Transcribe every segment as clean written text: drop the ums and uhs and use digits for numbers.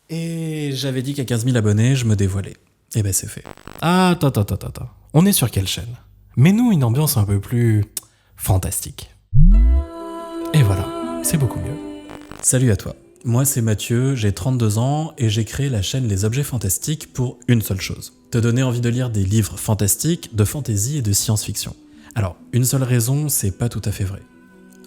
Et j'avais dit qu'à 15 000 abonnés, je me dévoilais. Et ben c'est fait. Attends. On est sur quelle chaîne? Mets-nous une ambiance un peu plus fantastique. Et voilà, c'est beaucoup mieux. Salut à toi. Moi c'est Mathieu, j'ai 32 ans et j'ai créé la chaîne Les Objets Fantastiques pour une seule chose. Te donner envie de lire des livres fantastiques, de fantasy et de science-fiction. Alors, une seule raison, c'est pas tout à fait vrai.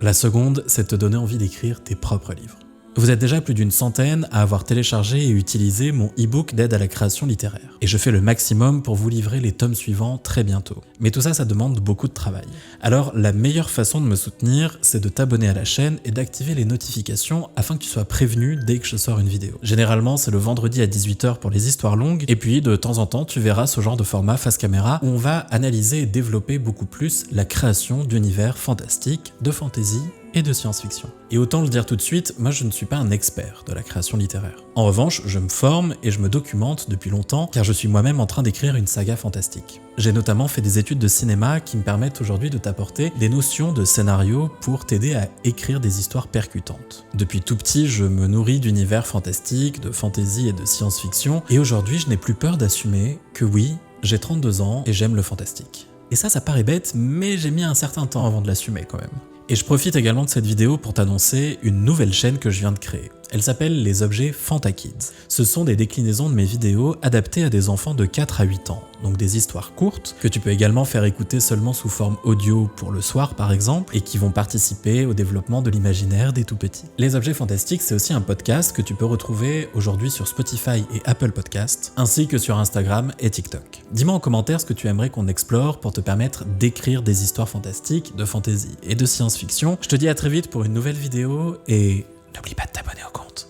La seconde, c'est de te donner envie d'écrire tes propres livres. Vous êtes déjà plus d'une centaine à avoir téléchargé et utilisé mon e-book d'aide à la création littéraire. Et je fais le maximum pour vous livrer les tomes suivants très bientôt. Mais tout ça, ça demande beaucoup de travail. Alors, la meilleure façon de me soutenir, c'est de t'abonner à la chaîne et d'activer les notifications afin que tu sois prévenu dès que je sors une vidéo. Généralement, c'est le vendredi à 18h pour les histoires longues, et puis de temps en temps, tu verras ce genre de format face caméra où on va analyser et développer beaucoup plus la création d'univers fantastiques, de fantasy et de science-fiction. Et autant le dire tout de suite, moi je ne suis pas un expert de la création littéraire. En revanche, je me forme et je me documente depuis longtemps car je suis moi-même en train d'écrire une saga fantastique. J'ai notamment fait des études de cinéma qui me permettent aujourd'hui de t'apporter des notions de scénario pour t'aider à écrire des histoires percutantes. Depuis tout petit, je me nourris d'univers fantastiques, de fantasy et de science-fiction, et aujourd'hui je n'ai plus peur d'assumer que oui, j'ai 32 ans et j'aime le fantastique. Et ça paraît bête, mais j'ai mis un certain temps avant de l'assumer quand même. Et je profite également de cette vidéo pour t'annoncer une nouvelle chaîne que je viens de créer. Elle s'appelle Les Objets Fantakids. Ce sont des déclinaisons de mes vidéos adaptées à des enfants de 4 à 8 ans, donc des histoires courtes, que tu peux également faire écouter seulement sous forme audio pour le soir par exemple, et qui vont participer au développement de l'imaginaire des tout-petits. Les Objets Fantastiques, c'est aussi un podcast que tu peux retrouver aujourd'hui sur Spotify et Apple Podcasts, ainsi que sur Instagram et TikTok. Dis-moi en commentaire ce que tu aimerais qu'on explore pour te permettre d'écrire des histoires fantastiques, de fantasy et de science-fiction. Je te dis à très vite pour une nouvelle vidéo, et n'oublie pas de t'abonner au compte.